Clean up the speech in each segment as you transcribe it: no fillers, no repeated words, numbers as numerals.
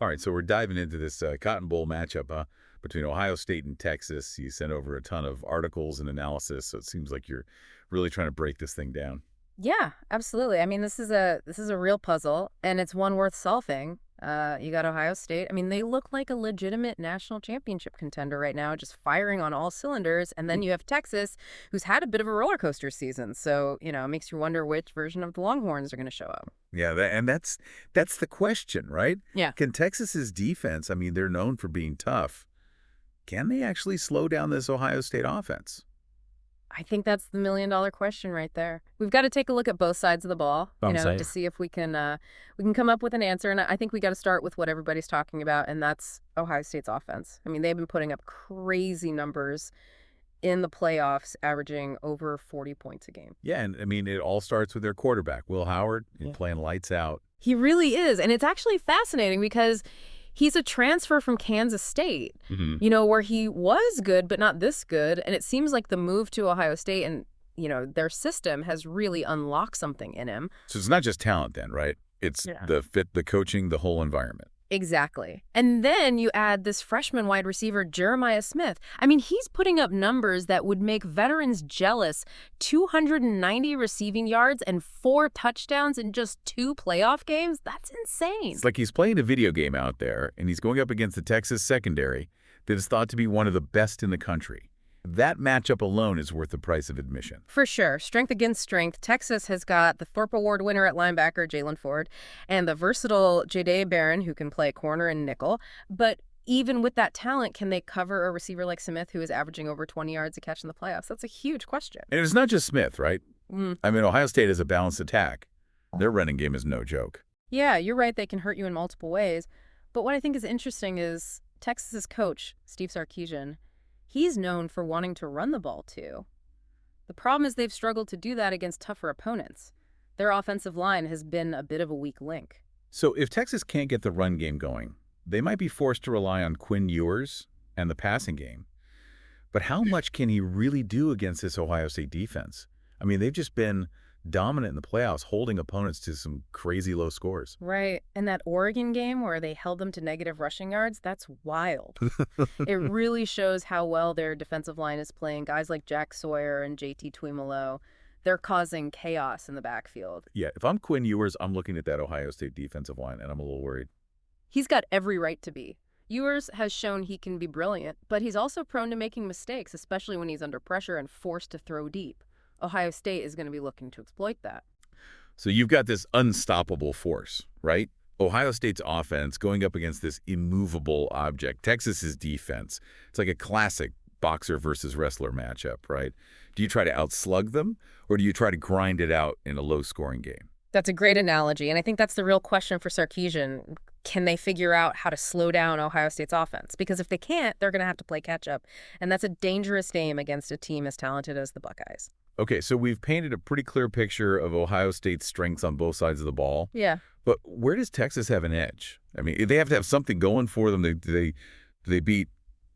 All right, so we're diving into this Cotton Bowl matchup between Ohio State and Texas. You sent over a ton of articles and analysis, so it seems like you're really trying to break this thing down. Yeah, absolutely. I mean, this is a real puzzle, and it's one worth solving. You got Ohio State. I mean, they look like a legitimate national championship contender right now, just firing on all cylinders. And then you have Texas, who's had a bit of a roller coaster season. So, it makes you wonder which version of the Longhorns are going to show up. Yeah, and that's the question, right? Yeah. Can Texas's defense, I mean, they're known for being tough. Can they actually slow down this Ohio State offense? I think that's the million-dollar question right there. We've got to take a look at both sides of the ball, I'm to saying. see if we can come up with an answer. And I think we got to start with what everybody's talking about, and that's Ohio State's offense. I mean, they've been putting up crazy numbers in the playoffs, averaging over 40 points a game. Yeah, and I mean, it all starts with their quarterback, Will Howard, Yeah. playing lights out. He really is. And it's actually fascinating because he's a transfer from Kansas State, Hmm. where he was good, but not this good. And it seems like the move to Ohio State and, their system has really unlocked something in him. So it's not just talent then, right? It's Yeah. the fit, the coaching, the whole environment. Exactly. And then you add this freshman wide receiver, Jeremiah Smith. I mean, he's putting up numbers that would make veterans jealous. 290 receiving yards and 4 touchdowns in just 2 playoff games. That's insane. It's like he's playing a video game out there, and he's going up against the Texas secondary that is thought to be one of the best in the country. That matchup alone is worth the price of admission. For sure. Strength against strength. Texas has got the Thorpe Award winner at linebacker, Jalen Ford, and the versatile Jadae Barron, who can play corner and nickel. But even with that talent, can they cover a receiver like Smith, who is averaging over 20 yards a catch in the playoffs? That's a huge question. And it's not just Smith, right? Mm. I mean, Ohio State has a balanced attack. Their running game is no joke. Yeah, you're right. They can hurt you in multiple ways. But what I think is interesting is Texas's coach, Steve Sarkisian, he's known for wanting to run the ball too. The problem is they've struggled to do that against tougher opponents. Their offensive line has been a bit of a weak link. So if Texas can't get the run game going, they might be forced to rely on Quinn Ewers and the passing game. But how much can he really do against this Ohio State defense? I mean, they've just been dominant in the playoffs, holding opponents to some crazy low scores. Right. And that Oregon game where they held them to negative rushing yards, that's wild. It really shows how well their defensive line is playing. Guys like Jack Sawyer and JT Tuimoloau, they're causing chaos in the backfield. Yeah, if I'm Quinn Ewers, I'm looking at that Ohio State defensive line, and I'm a little worried. He's got every right to be. Ewers has shown he can be brilliant, but he's also prone to making mistakes, especially when he's under pressure and forced to throw deep. Ohio State is going to be looking to exploit that. So you've got this unstoppable force, right? Ohio State's offense going up against this immovable object. Texas's defense. It's like a classic boxer versus wrestler matchup, right? Do you try to outslug them, or do you try to grind it out in a low-scoring game? That's a great analogy, and I think that's the real question for Sarkisian. Can they figure out how to slow down Ohio State's offense? Because if they can't, they're going to have to play catch-up, and that's a dangerous game against a team as talented as the Buckeyes. Okay, so we've painted a pretty clear picture of Ohio State's strengths on both sides of the ball. Yeah. But where does Texas have an edge? I mean, they have to have something going for them. They beat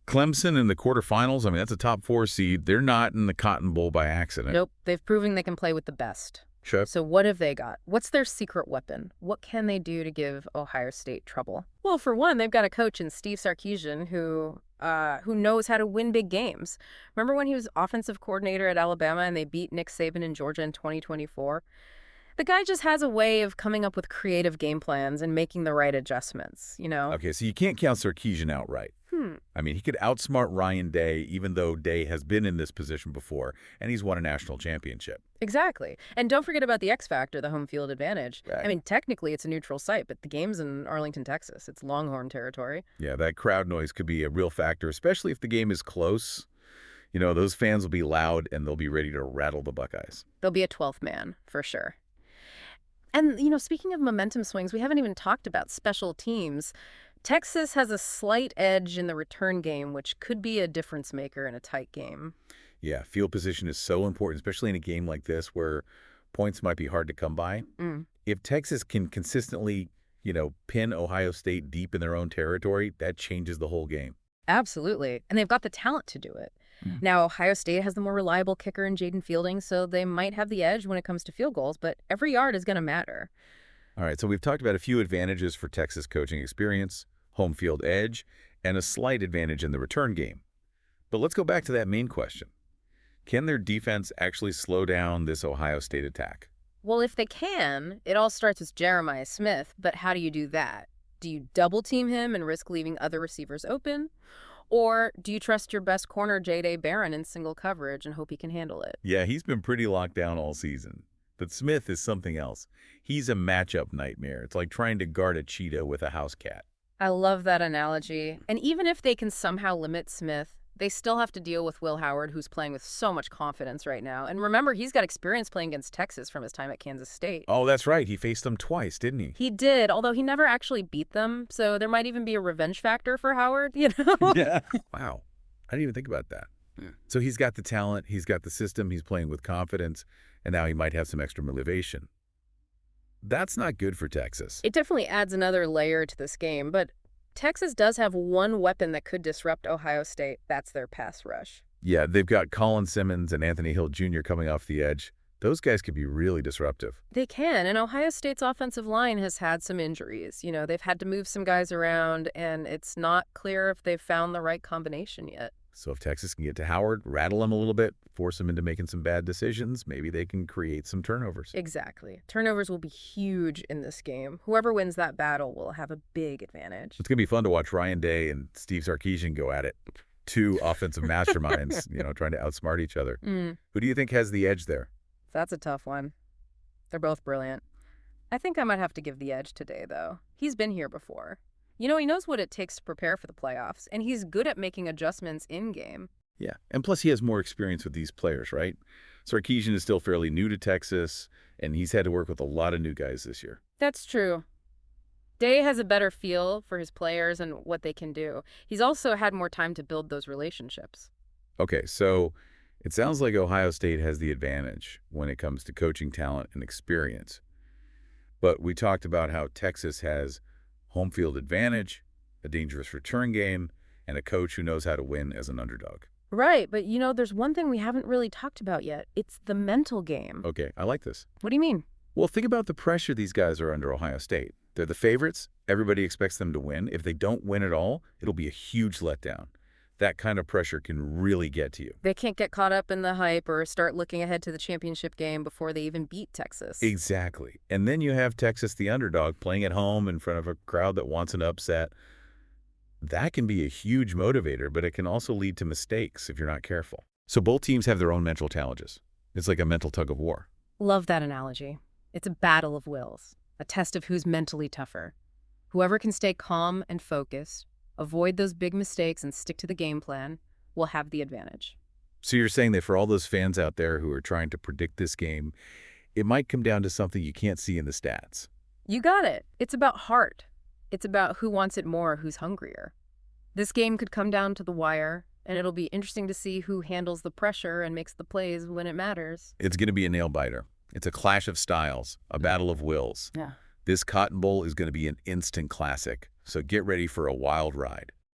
Clemson in the quarterfinals. I mean, that's a top 4 seed. They're not in the Cotton Bowl by accident. Nope. They've proven they can play with the best. Sure. So what have they got? What's their secret weapon? What can they do to give Ohio State trouble? Well, for one, they've got a coach in Steve Sarkisian who knows how to win big games. Remember when he was offensive coordinator at Alabama and they beat Nick Saban in Georgia in 2024? The guy just has a way of coming up with creative game plans and making the right adjustments, Okay, so you can't count Sarkisian outright. I mean, he could outsmart Ryan Day, even though Day has been in this position before, and he's won a national championship. Exactly. And don't forget about the X factor, the home field advantage. Right. I mean, technically it's a neutral site, but the game's in Arlington, Texas. It's Longhorn territory. Yeah, that crowd noise could be a real factor, especially if the game is close. Those fans will be loud, and they'll be ready to rattle the Buckeyes. There'll be a 12th man, for sure. And, speaking of momentum swings, we haven't even talked about special teams. Texas has a slight edge in the return game, which could be a difference maker in a tight game. Yeah, field position is so important, especially in a game like this where points might be hard to come by. Mm. If Texas can consistently, pin Ohio State deep in their own territory, that changes the whole game. Absolutely. And they've got the talent to do it. Now, Ohio State has the more reliable kicker in Jaden Fielding, so they might have the edge when it comes to field goals, but every yard is going to matter. All right, so we've talked about a few advantages for Texas coaching experience, home field edge, and a slight advantage in the return game. But let's go back to that main question. Can their defense actually slow down this Ohio State attack? Well, if they can, it all starts with Jeremiah Smith, but how do you do that? Do you double team him and risk leaving other receivers open? Or do you trust your best corner, J.D. Barron, in single coverage and hope he can handle it? Yeah, he's been pretty locked down all season. But Smith is something else. He's a matchup nightmare. It's like trying to guard a cheetah with a house cat. I love that analogy. And even if they can somehow limit Smith, they still have to deal with Will Howard, who's playing with so much confidence right now. And remember, he's got experience playing against Texas from his time at Kansas State. Oh, that's right. He faced them twice, didn't he? He did, although he never actually beat them, so there might even be a revenge factor for Howard, you know? Yeah. Wow. I didn't even think about that. Yeah. So he's got the talent, he's got the system, he's playing with confidence, and now he might have some extra motivation. That's not good for Texas. It definitely adds another layer to this game, but Texas does have one weapon that could disrupt Ohio State. That's their pass rush. Yeah, they've got Colin Simmons and Anthony Hill Jr. coming off the edge. Those guys could be really disruptive. They can, and Ohio State's offensive line has had some injuries. You know, they've had to move some guys around, and it's not clear if they've found the right combination yet. So if Texas can get to Howard, rattle him a little bit, force him into making some bad decisions, maybe they can create some turnovers. Exactly. Turnovers will be huge in this game. Whoever wins that battle will have a big advantage. It's going to be fun to watch Ryan Day and Steve Sarkisian go at it. Two offensive masterminds, trying to outsmart each other. Who do you think has the edge there? That's a tough one. They're both brilliant. I think I might have to give the edge today, though. He's been here before. He knows what it takes to prepare for the playoffs, and he's good at making adjustments in-game. Yeah, and plus he has more experience with these players, right? Sarkisian is still fairly new to Texas, and he's had to work with a lot of new guys this year. That's true. Day has a better feel for his players and what they can do. He's also had more time to build those relationships. Okay, so it sounds like Ohio State has the advantage when it comes to coaching talent and experience. But we talked about how Texas has home field advantage, a dangerous return game, and a coach who knows how to win as an underdog. Right, but there's one thing we haven't really talked about yet. It's the mental game. Okay, I like this. What do you mean? Well, think about the pressure these guys are under Ohio State. They're the favorites. Everybody expects them to win. If they don't win at all, it'll be a huge letdown. That kind of pressure can really get to you. They can't get caught up in the hype or start looking ahead to the championship game before they even beat Texas. Exactly. And then you have Texas, the underdog, playing at home in front of a crowd that wants an upset. That can be a huge motivator, but it can also lead to mistakes if you're not careful. So both teams have their own mental challenges. It's like a mental tug of war. Love that analogy. It's a battle of wills, a test of who's mentally tougher. Whoever can stay calm and focused, avoid those big mistakes, and stick to the game plan will have the advantage. So you're saying that for all those fans out there who are trying to predict this game, it might come down to something you can't see in the stats. You got it. It's about heart. It's about who wants it more, who's hungrier. This game could come down to the wire, and it'll be interesting to see who handles the pressure and makes the plays when it matters. It's going to be a nail-biter. It's a clash of styles, a battle of wills. Yeah. This Cotton Bowl is going to be an instant classic, so get ready for a wild ride.